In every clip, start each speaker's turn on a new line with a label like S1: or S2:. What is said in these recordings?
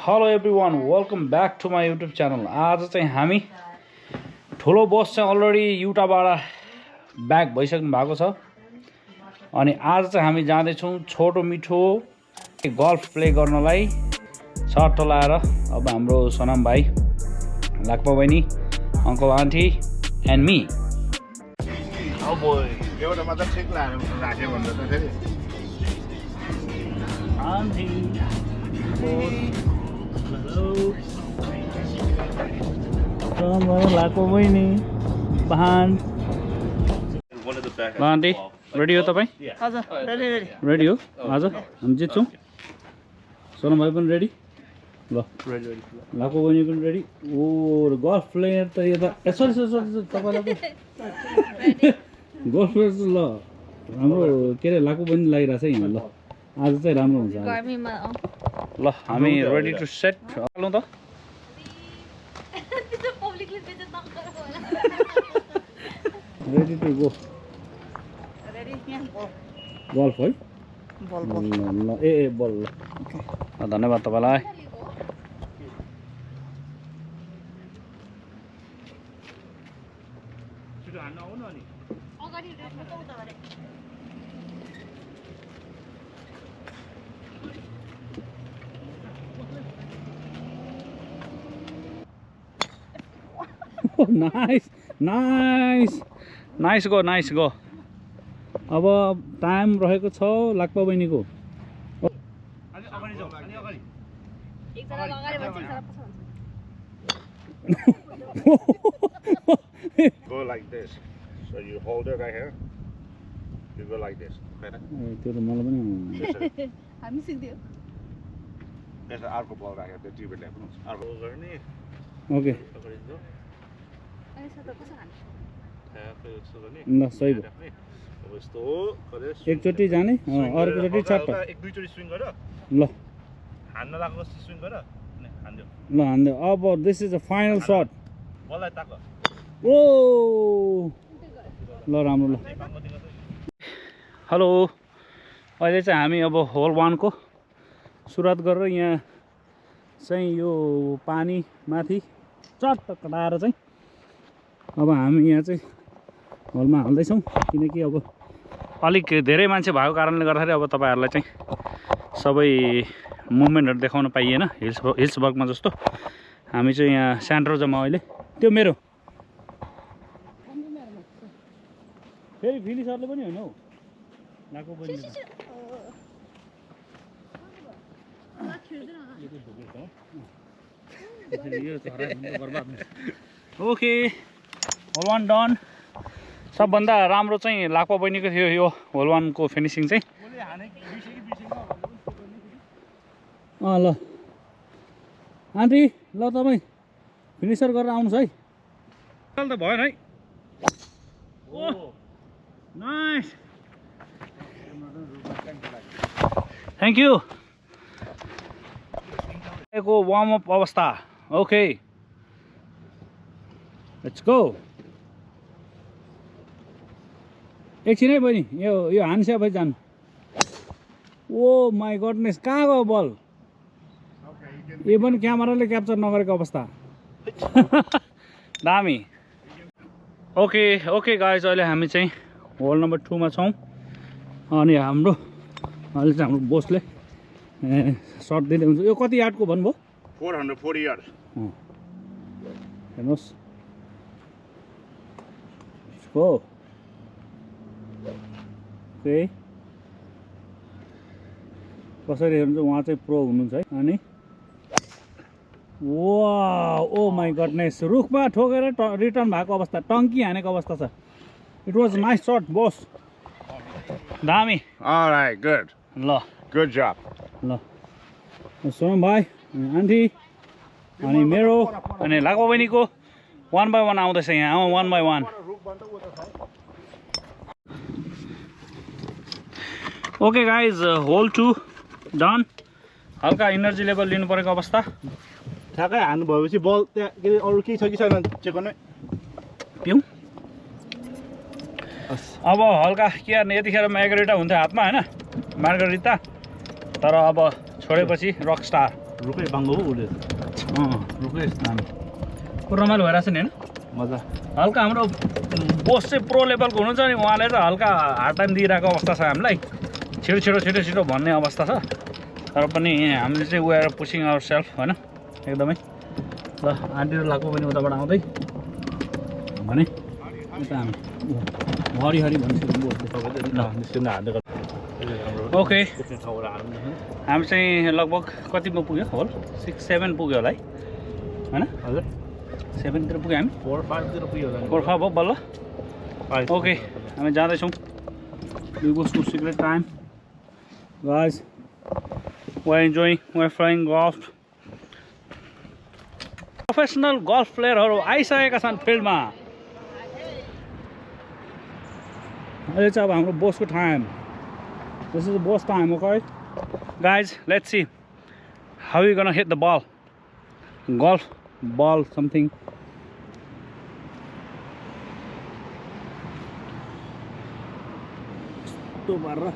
S1: Hello everyone welcome back to my YouTube channel. आज चाहिँ हामी ठुलो बस चाहिँ अलरेडी युटाबाट ब्याक भइसक्नु भएको छ अनि आज चाहिँ हामी जाँदैछौँ छोटो मिठो गल्फ प्ले गर्नलाई छट लाएर। अब हाम्रो सनम भाइ, लाक्पा बहिनी, अङ्कल आन्टी एन्ड मी।
S2: एउटा मात्र ठिक राख्यो भन्दा त फेरि
S1: आन्टी हेलो लाक्पा बहिनी, बहान आन्टी रेडी हो तपाईँ? रेडी हो? आज हामी जित्छौँ। सनम भाइ पनि रेडी? ल लाक्पा बहिनी पनि रेडी। ओ गल्फ प्लेयर त यो त सरी तपाईँलाई गल्फ प्लेयर त ल हाम्रो के अरे लाक्पा बहिनी लागिरहेको छ यहाँ। ल आज चाहिँ राम्रो हुन्छ। ल हामी रेडी टु सेट हालौँ त। Ready to go. गल्फ है? ल ए बल। ल धन्यवाद तपाईँलाई। Nice nice nice go nice go. अब टाइम रहेको छ लाक्पा बहिनीको।
S2: go like this. So you hold it right here. You go like this. Okay.
S1: त्यो त मलाई पनि
S3: हामी सिक्दियो।
S2: यसो अर्को बल राखेर त्यो टिपेट ल्याउनु अर्को गर्ने।
S1: ओके
S3: अनि सता कसो खान्छ?
S1: ल सही भयो।
S2: अब यस्तो गरे
S1: एकचोटि जाने अर्कोचोटि चट्ट।
S2: एक दुई चोटि स्विङ गर।
S1: ल
S2: हान्न लागेको जस्तो स्विङ गर अनि हान्दियो।
S1: ल हान्दियो। अब this is a final shut.
S2: बललाई ताक।
S1: ओ ल राम्रो। ल हेलो, अहिले चाहिँ हामी अब होल 1 को सुरुवात गरेर यहाँ चाहिँ यो पानी माथि चट्ट कटाएर चाहिँ अब हामी यहाँ चाहिँ होलमा हाल्दैछौँ। किनकि अब अलिक धेरै मान्छे भएको कारणले गर्दाखेरि अब तपाईँहरूलाई चाहिँ सबै मुभमेन्टहरू देखाउन पाइएन हिल्सबर्गमा जस्तो। हामी चाहिँ यहाँ स्यान्ड्रोजामा अहिले त्यो मेरो फेरि फिनिसरले पनि होइन हौ लाको पनि ओके होल 1 डन। सबभन्दा राम्रो चाहिँ लाक्पा बहिनीको थियो यो होल 1 को फिनिसिङ चाहिँ। ल आन्टी ल तपाईँ फिनिसर गरेर आउनुहोस् है। त भएन है। ओ नाइस थ्याङ्क यू। को वार्म अप अवस्था। Okay let's go. एकछिन है बहिनी, यो हान्स्या भइ जानु। ओ माई गडनेस, कहाँ गयो बल? यो पनि क्यामेराले क्याप्चर नगरेको अवस्था। दामी। ओके ओके गाइज, अहिले हामी चाहिँ होल नम्बर 2 मा छौँ अनि हाम्रो अहिले चाहिँ हाम्रो बोसले सर्ट दिँदै हुन्छ। यो कति यार्डको भन्नुभयो?
S2: 440 yards.
S1: हेर्नुहोस् हो। ओके कसरी हेर्नुहुन्छ, उहाँ चाहिँ प्रो हुनुहुन्छ है। अनि वाह ओ माई गडनेस, रुखमा ठोकेर रिटर्न भएको अवस्था, टङ्की हानेको अवस्था छ। It was nice shot boss, दामी।
S2: All right, good.
S1: ल
S2: Good job.
S1: ल सोनम भाइ, आन्टी अनि मेरो अनि लाक्पा बहिनीको 1 by 1 आउँदैछ यहाँ। 1 by 1। Okay guys, hole 2 done. हल्का इनर्जी लेभल लिनु परेको अवस्था।
S2: ठ्याक्कै हान्नु भएपछि बल त्यहाँ के अरे अरू केही छ कि छैन चेक गर्नु
S1: पिउँ। अब हल्का के गर्ने, यतिखेर मार्गरिटा हुन्थ्यो हातमा होइन, मार्गरिटा, तर अब छोडेपछि रक स्टार रुखै बाङ्गो हो उसले रुखै दामी पुरो रमाइलो भइरहेको छ नि होइन
S2: मजा
S1: हल्का हाम्रो बोस चाहिँ प्रो लेभलको हुनुहुन्छ नि उहाँले त हल्का हार्ड टाइम दिइरहेको अवस्था छ हामीलाई छिटो भन्ने अवस्था छ तर पनि हामीले चाहिँ we are pushing ourself होइन एकदमै ल आन्टी र लाको पनि उताबाट आउँदै भने उता हामी हरिहरि भनिसक्नु ओके हामी चाहिँ लगभग कतिमा पुग्यो होल 6-7 पुग्यो होला है होइन हजुर 7 तिर पुग्यो हामी 4-5 तिर पुग्यो होला 4-5 हो बल्ल ओके हामी जाँदैछौँ we goes to secret time guys we're enjoying we're playing golf professional golf प्लेयरहरू आइसकेका छन् फिल्डमा अहिले चाहिँ अब हाम्रो बोसको time this is boss time okay guys let's see how you gonna hit the ball golf ball something to barra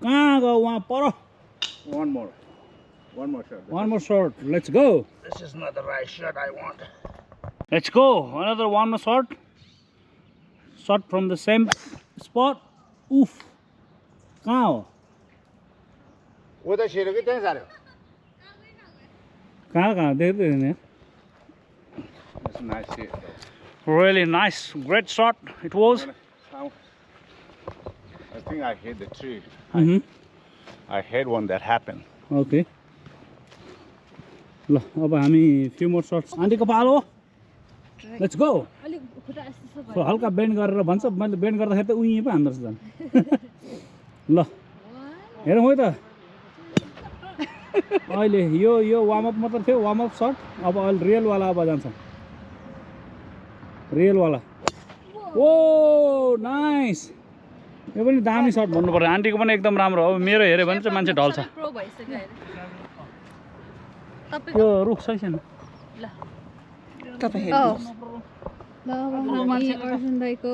S1: कहाँ गयो वहाँ पर
S2: One more shot.
S1: one more shot let's go
S2: This is not the right shot I want.
S1: let's go another one more shot from the same spot oof कहाँ हो
S2: वो तो शेरों के क्या सारे
S1: कहाँ देखते हैं
S2: That's a nice hit.
S1: really nice great shot it was
S2: I think I hit the tree. I hit one that happened.
S1: okay ल अब हामी few more shots आन्टीको पालो let's go
S3: अलिक खुट्टा यस्तो
S1: so हल्का बेन्ड गरेर भन्छ मैले बेन्ड गर्दाखेरि त उही पो हान्दो रहेछ झन् ल हेरौँ है त अहिले यो वार्म अप मात्र थियो वार्म अप सट अब अहिले रियलवाला अब जान्छ रियलवाला ओ नाइस यो पनि दामी सट भन्नु पर्यो आन्टीको पनि एकदम राम्रो अब मेरो हेऱ्यो भने चाहिँ मान्छे ढल्छ
S3: प्रो भइसक्यो अहिले
S1: यो रुख सही छैन
S3: ल तपाईँ हेर्नुहोस् ल हामी अर्जुन दाइको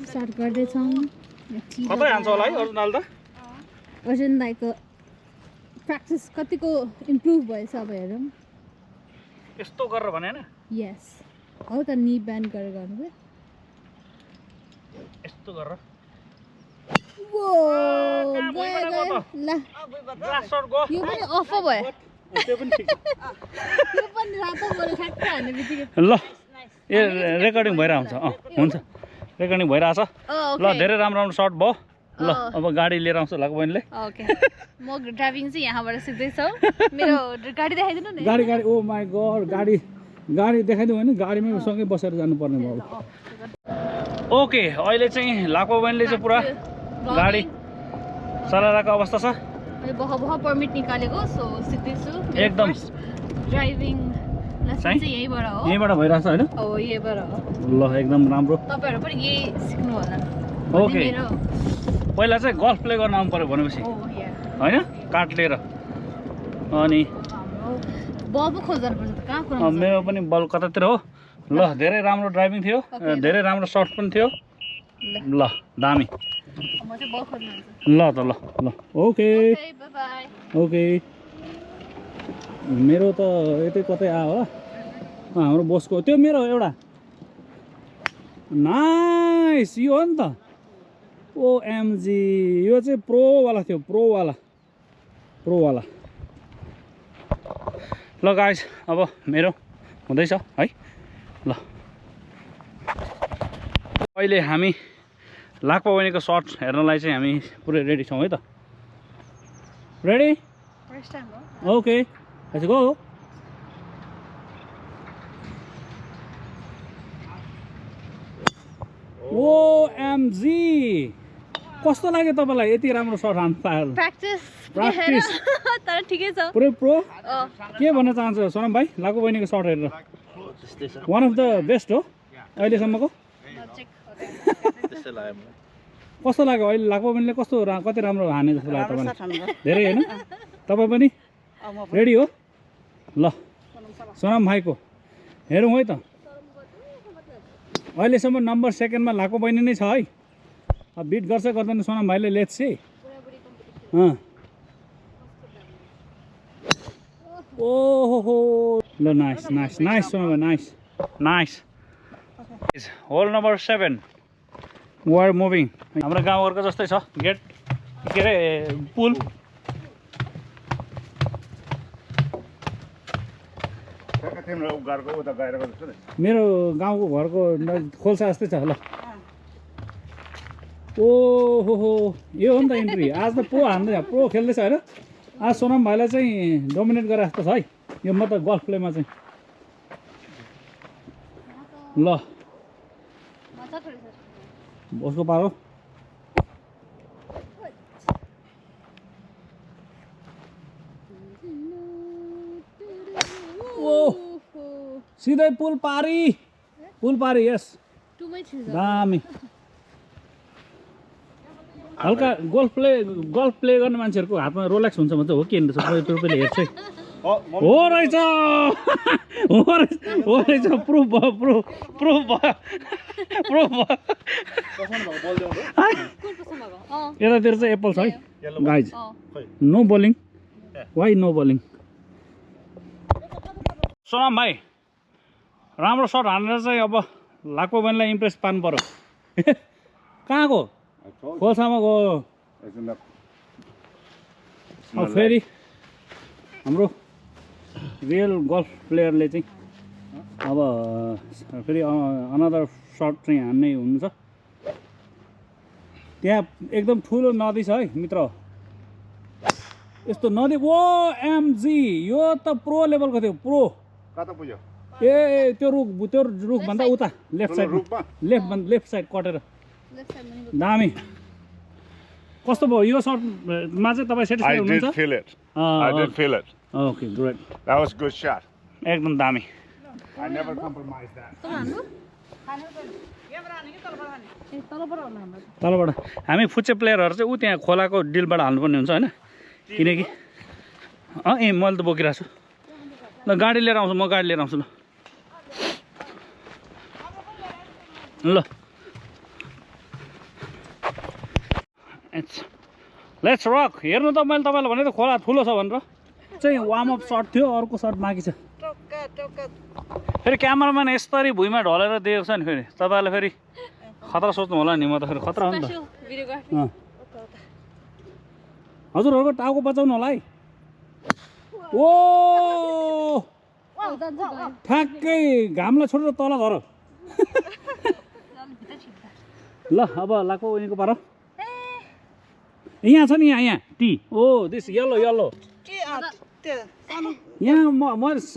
S3: स्टार्ट गर्दैछौँ
S1: कतै हान्छ होला है अर्जुनाल त
S3: अर्जुन दाइको प्र्याक्टिस कतिको इम्प्रुभ भएछ अब हेरौँ
S1: यस्तो गरेर भने हैन
S3: यस हौ त नि ब्यान्ड गरेर गर्नुभयो
S1: यस्तो गरेर
S3: वो गयो ल
S1: ग्लास सट गयो
S3: यो पनि अफ भयो
S1: त्यो पनि ठिक
S3: यो पनि रातो गरे ठ्याक्क हान्ने बित्तिकै
S1: ल ए रेकर्डिङ भइरहेको हुन्छ रेकर्डिङ भइरहेछ ल धेरै राम्रो राम्रो सर्ट भयो ल अब गाडी लिएर आउँछ लाको बहिनीले
S3: ओके म ड्राइभिङ चाहिँ यहाँबाट सिक्दैछु मेरो गाडी देखाइदिनु नि
S1: गाडी ओ माई गॉड गाडी देखाइदिउँ भने गाडीमै सँगै बसेर जानुपर्ने भयो ओके अहिले चाहिँ लाको बहिनीले चाहिँ पुरा गाडी चलाइरहेको अवस्था छ
S3: बह पर्मिट निकालेको सो सिक्दैछु
S1: एकदम
S3: ड्राइभिङ लेसन चाहिँ यहीँबाट हो
S1: यहीँबाट भइरहेछ होइन
S3: हो यहीँबाट हो
S1: ल एकदम राम्रो
S3: तपाईँहरू पनि यही सिक्नु होला
S1: ओके पहिला चाहिँ गल्फ प्ले गर्न आउनु पर्यो भनेपछि होइन कार्ड लिएर अनि
S3: बल पो खोज्नुपर्छ त कहाँ कुरा
S1: मेरो पनि बल कतातिर हो ल धेरै राम्रो ड्राइभिङ थियो धेरै राम्रो सर्ट पनि थियो ल दामी
S3: म चाहिँ बल खोज्नु
S1: ल त ल ओके
S3: बाई
S1: ओके मेरो त यतै कतै आयो होला हाम्रो बोसको त्यो मेरो एउटा नाइस यो हो नि त ओएमजी यो चाहिँ प्रोवाला थियो प्रोवाला ल गाइस अब मेरो हुँदैछ है ल अहिले हामी लाक्पा बहिनीको सर्ट हेर्नलाई चाहिँ हामी पुरै रेडी छौँ है त रेडी
S3: फर्स्ट टाइम हो
S1: ओके लेट्स गो ओएमजी कस्तो लाग्यो तपाईँलाई यति राम्रो सर्ट हान्न पाएर
S3: प्र्याक्टिस तर ठिकै छ
S1: पुरै प्रो के भन्न चाहन्छु सोनम भाइ लाको बहिनीको सर्ट हेरेर वान अफ द बेस्ट हो अहिलेसम्मको कस्तो लाग्यो अहिले लाको बहिनीले कति राम्रो हाने जस्तो लाग्यो तपाईँलाई धेरै होइन तपाईँ पनि रेडी हो ल सोनाम भाइको हेरौँ है त अहिलेसम्म नम्बर सेकेन्डमा लाको बहिनी नै छ है अब बिट गर्छ गर्दैन सोनाम भाइले लेट्स सी ओहो ल नाइस नाइस नाइस सोनाम भाइ nice nice hole number 7 we are moving हाम्रो गाउँघरको जस्तै छ गेट के अरे पुल
S2: तिम्रो घरको उता गहिरोको जस्तो नि
S1: मेरो गाउँको घरको खोल्सा जस्तै छ ल ओहो यो हो नि त इन्ट्री आज त प्रो हान्दैछ प्रो खेल्दैछ होइन आज सोनाम भाइलाई चाहिँ डोमिनेट गरे जस्तो छ है यो म त गल्फ प्लेमा चाहिँ ल उसको पारो ओ सिधै पुल पारी यस दामी हल्का गोल्फ प्ले गर्ने मान्छेहरूको हातमा रोलेक्स हुन्छ भन्छ हो कि रुपियाँले हेर्छ हो रहेछ प्रुफ भयो यतातिर चाहिँ एप्पल छ है guys no bowling why no bowling Sonam भाइ राम्रो सर्ट हानेर चाहिँ अब लाको बहिनीलाई इम्प्रेस पार्नु पर्यो कहाँको खोल्सामा गयो अब फेरि हाम्रो रियल गल्फ प्लेयरले चाहिँ अब फेरि अनदर सर्ट चाहिँ हान्ने हुनुहुन्छ त्यहाँ एकदम ठुलो नदी छ है मित्र यस्तो नदी ओ एमजी यो त प्रो लेभलको थियो प्रो
S2: कता पुग्यो
S1: ए त्यो रुख भन्दा उता लेफ्ट साइड कटेर दामी कस्तो भयो यो सर्टमा चाहिँ तपाईँ सेटिस्फाई हुनुहुन्छ
S2: I did feel it.
S1: Okay great
S2: That was a good shot.
S1: एकदम दामी
S2: I never compromised that.
S1: तलबाट हामी फुच्चे प्लेयरहरू चाहिँ ऊ त्यहाँ खोलाको डिलबाट हाल्नुपर्ने हुन्छ होइन किनकि मैले त बोकिरहेको छु ल गाडी लिएर आउँछु म गाडी लिएर आउँछु ल लेट्स रक हेर्नु त मैले तपाईँलाई भने त खोला ठुलो छ भनेर चाहिँ वार्म अप सर्ट थियो अर्को सर्ट बाँकी छ फेरि क्यामेराम्यान यसरी भुइँमा ढलेर दिएको छ नि फेरि तपाईँलाई फेरि खतरा सोच्नु होला नि म त फेरि खतरा हो नि त हजुरहरूको टाउको बचाउनु होला है ओ ठ्याक्कै घामलाई छोडेर तल झर ल अब लाको उनीको पार यहाँ छ नि यहाँ टी ओ दिस येलो यहाँ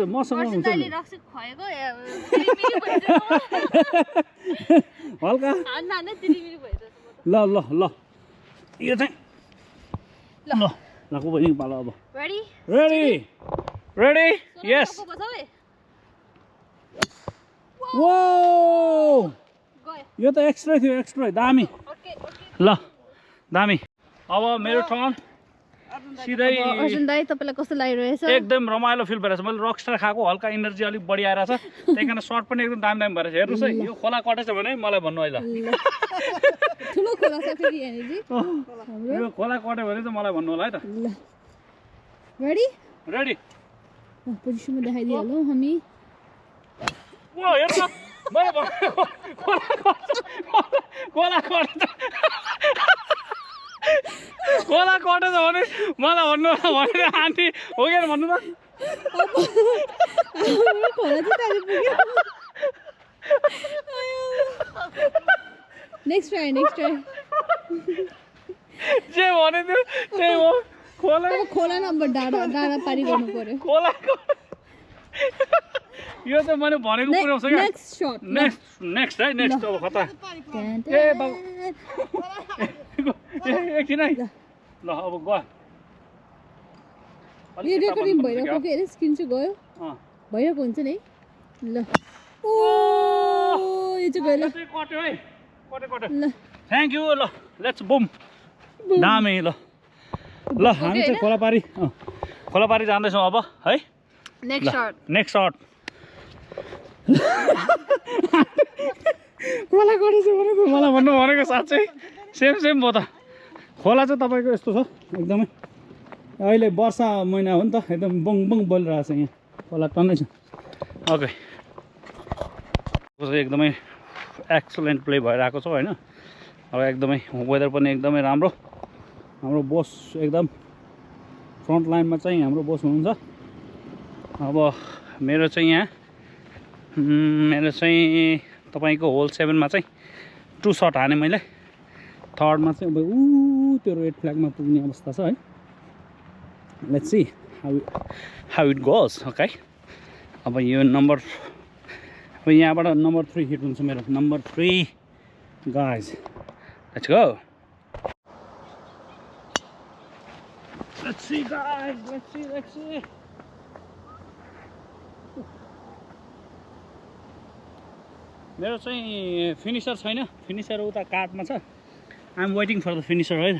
S1: मसँग हुन्छ हल्का ल यो चाहिँ ल लाको बहिनीको पालो अब रेडी यस वो यो त एक्स्ट्रा थियो एक्स्ट्रा दामी ल दामी अब मेरो टर्न सिधै
S3: अर्जुन दाइ तपाईलाई कस्तो लागिरहेछ
S1: एकदम रमाइलो फिल भइरहेछ मैले रकस्टार खाएको हल्का एनर्जी अलिक बढी आएर छ त्यही कारण सर्ट पनि एकदम दामी भइरहेछ हेर्नुहोस् है यो खोला कटेछ भने मलाई भन्नु है ल
S3: ठुलो खोला छ फेरि यहाँ जी
S1: यो खोला कट्यो भने चाहिँ मलाई भन्नु होला है त रेडी
S3: पोजिसनमा देखाइदिहालौँ हामी
S1: ओ हेर्नु मैले भनेको खोला कटेछ भने मलाई भन्नु भनेर आन्टी हो कि भन्नु त
S3: नेक्स्ट ट्राई
S1: जे भने थियो त्यही हो
S3: खोला नम्बर डाँडा पारी गर्नु पर्यो
S1: खोलाको यो त मैले भनेको पुऱ्याउँछ क्या नेक्स्ट है नेक्स्ट अब खतरा ए बाबु एकछिन है ल अब गयो
S3: यो रेकर्डिङ भइरहेको के अरे स्क्रिन चाहिँ गयो भइरहेको हुन्छ नि ल ओ यो चाहिँ गयो ल
S1: कट्यो है कट्यो थ्याङ्क यू ल लेट्स बुम दामी ल हामी चाहिँ खोलापारी जाँदैछौँ अब है नेक्स्ट सर्ट मलाई गरेछ भने त मलाई भन्नु भनेको साँच्चै सेम भयो त खोला चाहिँ तपाईँको यस्तो छ एकदमै अहिले वर्षा महिना हो नि त एकदम बङ बङ बोलिरहेको छ यहाँ खोला टन्नै छ ओके एकदमै एक्सलेन्ट प्ले भइरहेको छ होइन अब एकदमै वेदर पनि एकदमै राम्रो हाम्रो बोस एकदम फ्रन्ट लाइनमा चाहिँ हाम्रो बोस हुनुहुन्छ अब मेरो चाहिँ तपाईँको होल 7 मा चाहिँ 2 सट हाने मैले थर्डमा चाहिँ अब त्यो रेड फ्ल्यागमा पुग्ने अवस्था छ है let's see how it goes okay अब यो नम्बर अब यहाँबाट नम्बर 3 हिट हुन्छ मेरो number 3 guys let's go let's see guys let's see मेरो चाहिँ फिनिसर छैन फिनिसर उता कार्डमा छ I am waiting for the finisher है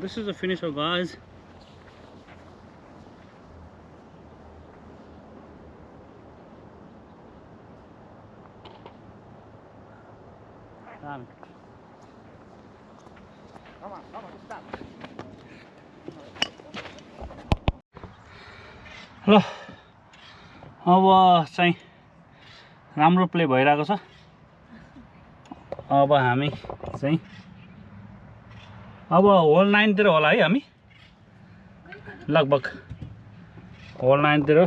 S1: this is the finisher guys ल अब चाहिँ राम्रो प्ले भइरहेको छ अब हामी चाहिँ अब होल 9 तिर होला है हामी लगभग होल 9 तिर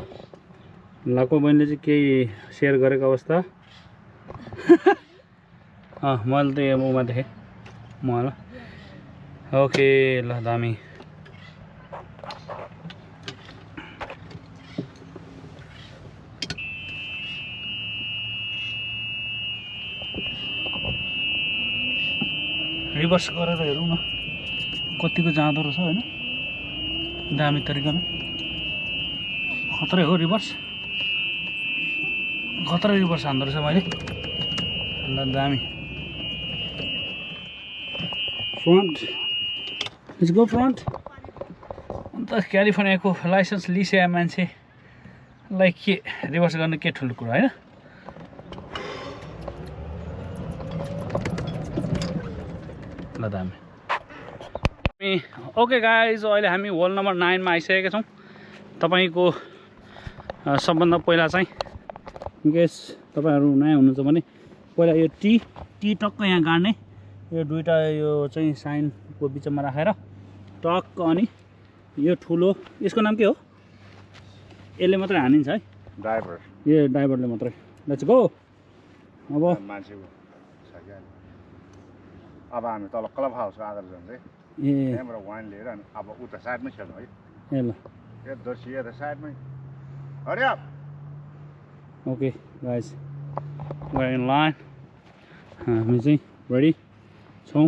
S1: लको बहिनीले चाहिँ केही सेयर गरेको अवस्था मैले त यो मुमा देखेँ ल ओके ल दामी रिभर्स गरेर हेरौँ न कतिको जाँदो रहेछ होइन दामी तरिकाले खतरै हो रिभर्स हान्दो रहेछ मैले ल दामी फ्रन्ट लेट्स गो फ्रन्ट अन्त क्यालिफोर्नियाको लाइसेन्स लिसे मान्छेलाई के रिभर्स गर्ने के ठुलो कुरा होइन ल दामी ओके गाइज अहिले हामी होल नम्बर 9 मा आइसकेका छौँ तपाईँको सबभन्दा पहिला चाहिँ इनकेस तपाईँहरू नयाँ हुनुहुन्छ भने पहिला यो टी टक्क यहाँ गाड्ने यो दुईवटा यो चाहिँ साइनको बिचमा राखेर टक्क अनि यो ठुलो यसको नाम के हो यसले मात्रै हानिन्छ है
S2: ड्राइभर
S1: यो ड्राइभरले मात्रै लेट्स गो अब
S2: मान्छे अब हामी तल क्लब हाउसको आधार जान्छ है त्यहाँबाट वाइन लिएर अनि अब उता साइडमै खेल्नु है
S1: ए ल
S2: दोर्सिया त साइडमै hurry up
S1: okay guys we're in line हामी चाहिँ रेडी छौँ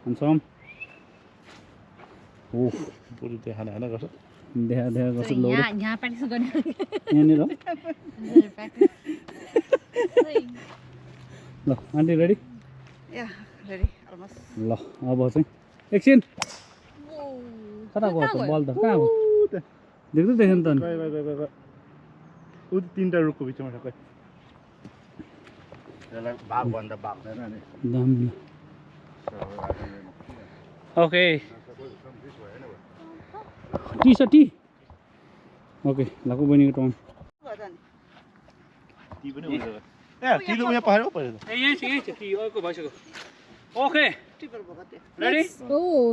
S1: हान्छौँ ओह पुरै देखा गर्छ देखा गर्छ लो
S3: यहाँ प्र्याक्टिस गर्ने
S1: यहाँनिर ल आन्टी रेडी ल अब चाहिँ एकछिन कता गयो त बल त कहाँ हो देख्दै देखेन त
S2: ऊ तीनटा रुखको बिचमा छ त्यसलाई भाग भन्दा भाग्दैन नि
S1: दामी ओके टी छ टी ओके लाको बहिनीको टर्न
S2: टी पनि हुन्छ ए टी त उहाँ परेको पऱ्यो त
S1: ए यही छ टी अर्को भइसक्यो ओके रेडी
S3: ओ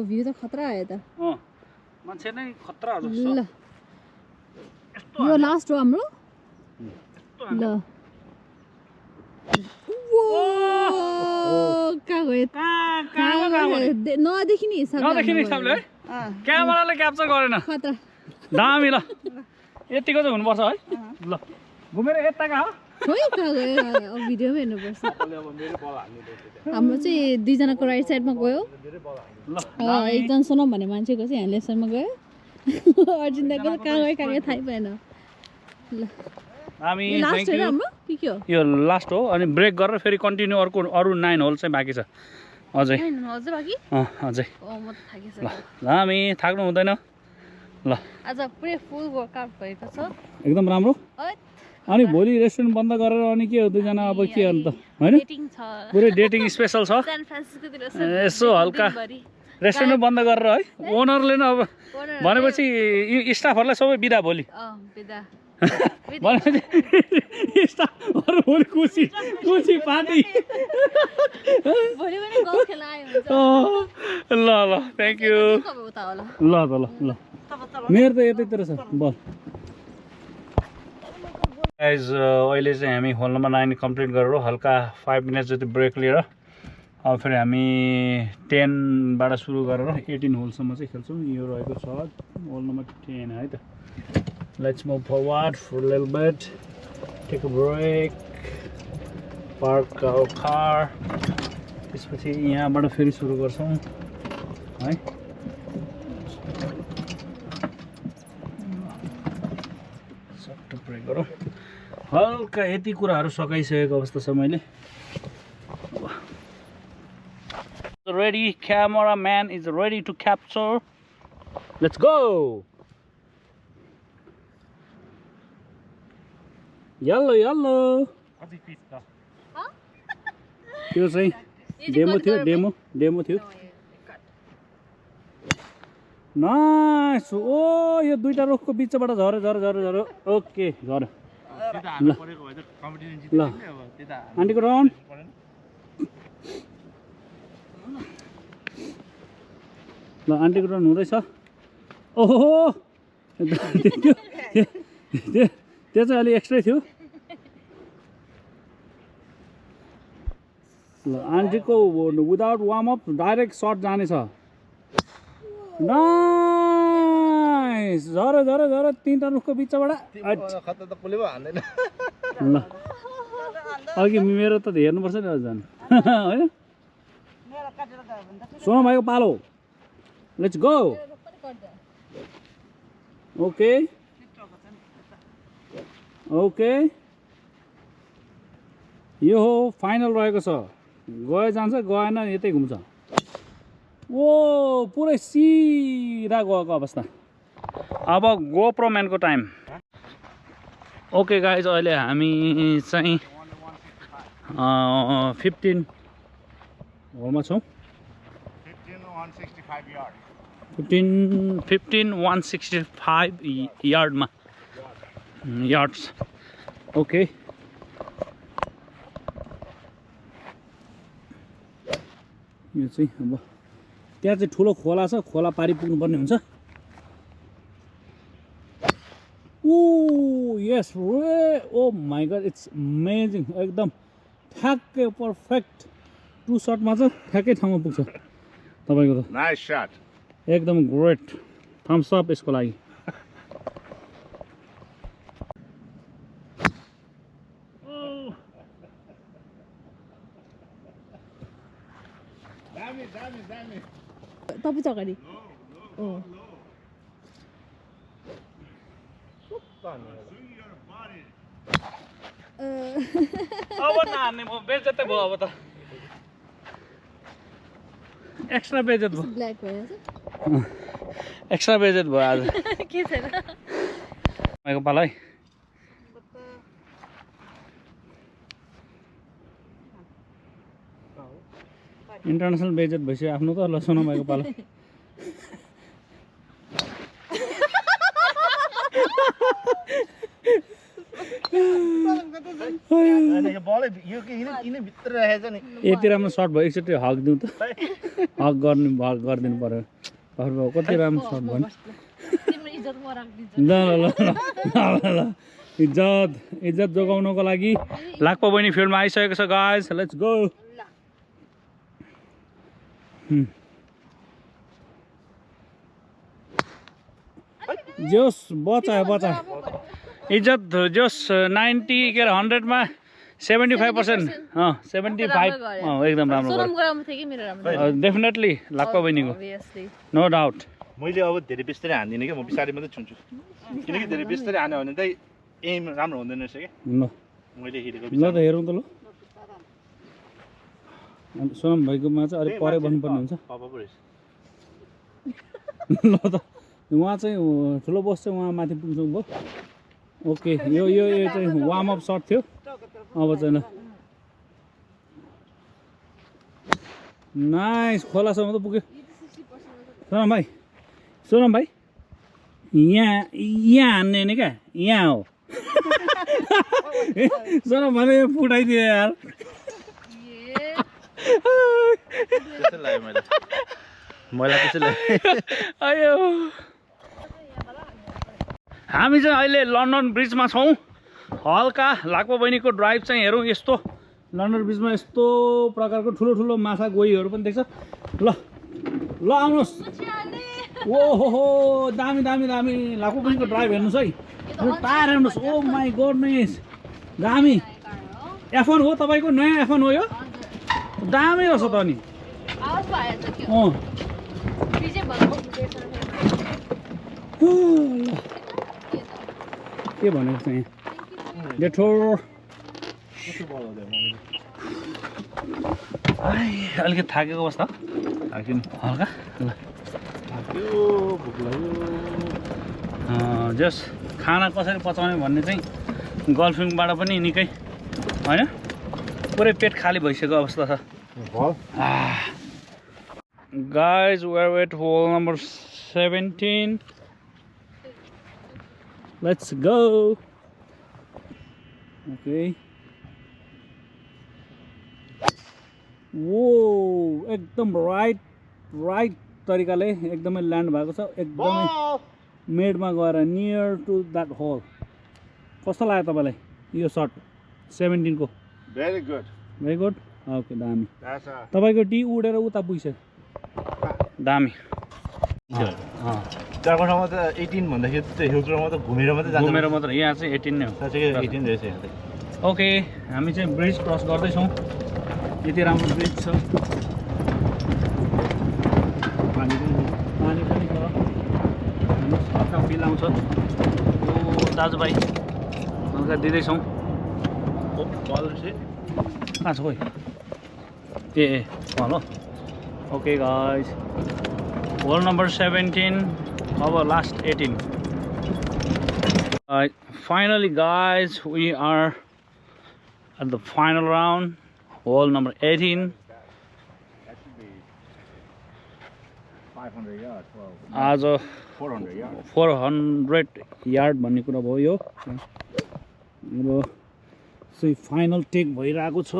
S3: भ्यू त खतरा आयो त
S1: मान्छे नै खतरा हो जस्तो
S3: ल यो लास्ट हो हाम्रो ल कहाँ गयो नदेखिने
S1: हिसाबले है क्यामेराले क्याप्चर गरेन
S3: खतरा
S1: दामी ल यतिको चाहिँ हुनुपर्छ है ल घुमेर यता कहाँ
S3: खोइ कहाँ गयो अब भिडियोमा हेर्नुपर्छ हाम्रो चाहिँ दुईजनाको राइट साइडमा गयो एकजना सुनौँ भन्ने मान्छेको चाहिँ यहाँ लेफ्ट साइडमा गयो अर्जुन दाइको कहाँ गयो थाहै भएन ल
S1: हामी
S3: लास्ट हो हाम्रो के हो
S1: यो लास्ट हो अनि ब्रेक गरेर फेरि कन्टिन्यू अरू 9 होल चाहिँ बाँकी छ अझै
S3: अझै बाँकी
S1: अझै
S3: म त थाकिसक्यो
S1: ल हामी थाक्नु हुँदैन ल
S3: आज पुरै फुल वर्कआउट भएको छ
S1: एकदम राम्रो अनि भोलि रेस्टुरेन्ट बन्द गरेर अनि के हो दुईजना अब के अन्त होइन पुरै डेटिङ स्पेसल छ यसो हल्का रेस्टुरेन्ट बन्द गरेर है ओनरले नै अब भनेपछि स्टाफहरूलाई सबै बिदा भोलि भनेपछि स्टाफहरू भोलि खुसी खुसी पार्टी ल ल थ्याङ्क यू ल त ल मेरो त यतैतिर छ बल गाइज अहिले चाहिँ हामी होल नम्बर 9 कम्प्लिट गरेर हल्का 5 मिनट जति ब्रेक लिएर अब फेरि हामी 10 बाट सुरु गरेर 18 होलसम्म चाहिँ खेल्छौँ यो रहेको छ होल नम्बर 10 है त let's move forward for little bit take a break park our car त्यसपछि यहाँबाट फेरि सुरु गर्छौँ है सट्ट ब्रेक गरौँ हल्का यति कुराहरू सकाइसकेको अवस्था छ मैले ready cameraman is ready to capture let's go yellow त्यो चाहिँ डेमो थियो नाइस ओ यो दुईटा रुखको बिचबाट झऱ्यो ओके झऱ्यो ल आन्टीको राउन्ड ल आन्टीको राउन्ड हुँदैछ ओहो त्यो चाहिँ अलिक एक्स्ट्रै थियो ल आन्टीको without warm up direct shot जानेछ नाइस झऱ्यो तीनटा रुखको बिचबाट ल अघि मेरो त हेर्नुपर्छ नि अझ झन् होइन सोना भाइको पालो लेट्स गो ओके यो हो फाइनल रहेको छ गए जान्छ गएन यतै घुम्छ ओ पुरै सिधा गएको अवस्था अब गोप्रो म्यानको टाइम ओके गाइज अहिले हामी चाहिँ 15 होलमा छौँ 15-165 यार्डमा यार्ड्स ओके यो चाहिँ अब त्यहाँ चाहिँ ठुलो खोला छ खोला पारी पुग्नुपर्ने हुन्छ ओ यस रे ओ माई गड इट्स अमेजिङ एकदम ठ्याक्कै पर्फेक्ट टु सर्टमा चाहिँ ठ्याक्कै ठाउँमा पुग्छ तपाईँको त
S2: नाइस शट
S1: एकदम ग्रेट थम्स अप यसको लागि
S3: तपाईँ अगाडि
S1: अब नहान्ने म बेइज्जतै भयो अब त एक्स्ट्रा बेइज्जत भयो
S3: ब्ल्याक भयो
S1: एक्स्ट्रा बेइज्जत भयो आज
S3: के छैन
S1: तपाईँको पालो है इन्टरनेसनल बेइज्जत भइसक्यो आफ्नो त ल सोना भएको पालो यति राम्रो सर्ट भयो एकचोटि हक दिउँ त हक गरिदिनु पर्यो कति राम्रो सर्ट भयो ल इज्जत जोगाउनको लागि लाक्पा बहिनी फिल्डमा आइसकेको छ गाइस लेट्स गो जोस बचा इज्जत जोस 90 के 100 मा 75% 75 एकदम राम्रो डेफिनेटली लाक्पा बहिनीको नो डाउट
S2: मैले अब धेरै बिस्तारै हान्दिनँ क्या म बिस्तारै मात्रै छुन्छु किनकि धेरै बिस्तारै हान्यो भने चाहिँ एम राम्रो हुँदैन रहेछ क्या
S1: ल
S2: मैले हेरेको
S1: ल त हेरौँ त ल सोनम भाइकोमा चाहिँ अलिक परे बन्नुपर्ने हुन्छ
S2: अब पो रहेछ
S1: ल त उहाँ चाहिँ ठुलो बोस चाहिँ उहाँ माथि पुग्नु भयो ओके यो यो यो चाहिँ वार्म अप सर्ट थियो अब चाहिँ ल नाइस खोलासम्म त पुग्यो सोनम भाइ यहाँ हान्ने नि क्या यहाँ हो सोनम भने यो फुटाइदियो यार
S2: त्यस्तै लाग्यो मैला त्यसै लाग्यो
S1: अयो हामी चाहिँ अहिले लन्डन ब्रिजमा छौँ हल्का लाक्पा बहिनीको ड्राइभ चाहिँ हेरौँ यस्तो लन्डन ब्रिजमा यस्तो प्रकारको ठुलो ठुलो माछा गोहीहरू पनि देख्छ ल ल आउनुहोस् ओहो दामी दामी दामी लाक्पा बहिनीको ड्राइभ हेर्नुहोस् है टायर हेर्नुहोस् ओ माई गोडनेस दामी F1 हो तपाईँको नयाँ F1 हो यो दामी रहेछ त अनि के भनेको छ यहाँ डेठोर अलिकति थाकेको अवस्था
S2: थाक्यो नि
S1: हल्का ल जस खाना कसरी पचाउने भन्ने चाहिँ गल्फिङबाट पनि निकै होइन पुरै पेट खाली भइसकेको अवस्था छ guys we are at hole number 17 let's go okay वो एकदम राइट तरिकाले एकदमै ल्यान्ड भएको छ एकदमै मेडमा गएर नियर टु द्याट होल कस्तो लाग्यो तपाईँलाई यो सर्ट 17 को
S2: भेरी गुड
S1: ओके दामी तपाईँको टी उडेर उता पुग्छ दामी
S2: चारको ठाउँमा त 18 भन्दाखेरि त्यो हिल्समा त घुमेर
S1: मात्र यहाँ चाहिँ 18 नै हो
S2: 18 रहेछ यहाँ त
S1: ओके हामी चाहिँ ब्रिज क्रस गर्दैछौँ यति राम्रो ब्रिज छ पानी पनि छ हल्का फिल आउँछ ओ दाजुभाइ हल्का दिँदैछौँ कहाँ छ खोइ ए hello okay guys hole number 17 अब last 18 finally guys we are at the final round hole number 18
S2: 500 yards
S1: आज 400 यार्ड भन्ने कुरा भयो यो अब चाहिँ फाइनल टेक भइरहेको छ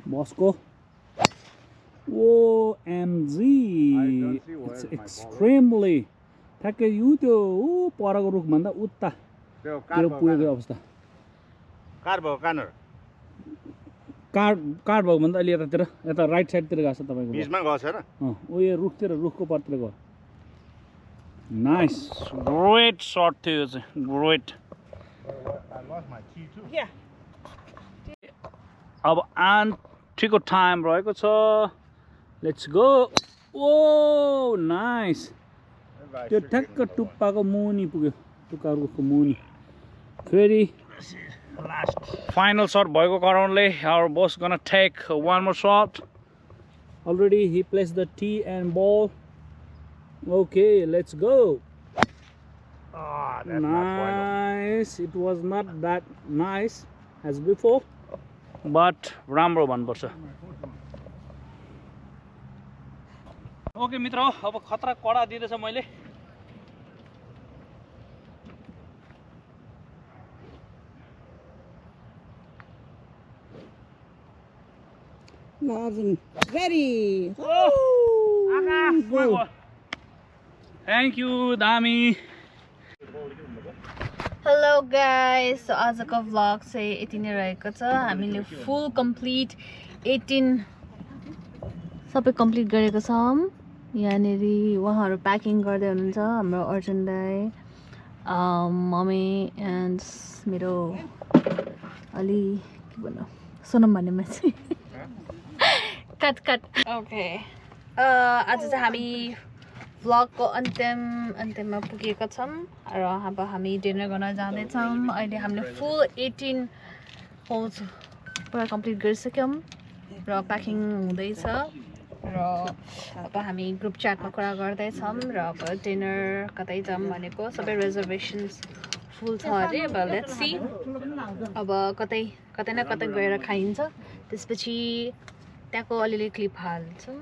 S1: बसको OMG it's extremely ठ्याक्कै यो त्यो परको रुखभन्दा उता त्यो पुगेको अवस्था
S2: कार
S1: भएको भन्दा अलि यतातिर यता राइट साइडतिर गएको छ तपाईँको
S2: बिचमा गएको छैन
S1: ओ यो रुखको परतिर गयो नाइस ग्रेट सर्ट थियो यो चाहिँ ग्रेट अब आन्टीको टाइम रहेको छ लेट्स गो ओ नाइस त्यो ठ्याक्क टुप्पाको मुनि पुग्यो टुक्का रुखको मुनि फेरि फाइनल सर्ट भएको कारणले our boss gonna take one more shot already he placed the tee and ball okay let's go nice it was not that nice as before but राम्रो भन्नुपर्छ ओके मित्र अब खतरा कडा दिँदैछ मैले
S3: Ready.
S1: Thank you, Dami.
S3: Hello guys. So आजको vlog चाहिँ यति नै रहेको छ हामीले फुल कम्प्लिट 18 सबै कम्प्लिट गरेको छौँ यहाँनेर उहाँहरू प्याकिङ गर्दै हुनुहुन्छ हाम्रो अर्जुन दाइ मम्मी एन्ड मेरो अलि के भन्नु सोनम भन्ने मान्छे कट ओके आज चाहिँ हामी भ्लगको अन्त्यमा पुगेका छौँ र अब हामी डिनर गर्न जाँदैछौँ अहिले हामीले फुल 18 होल्स पुरा कम्प्लिट गरिसक्यौँ र प्याकिङ हुँदैछ र अब हामी ग्रुप च्याटमा कुरा गर्दैछौँ र अब डिनर कतै जाऊँ भनेको सबै रिजर्भेसन्स फुल छ अरे अब लेट्स सी अब कतै न कतै गएर खाइन्छ त्यसपछि त्यहाँको अलिअलि क्लिप हाल्छौँ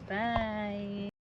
S3: बाई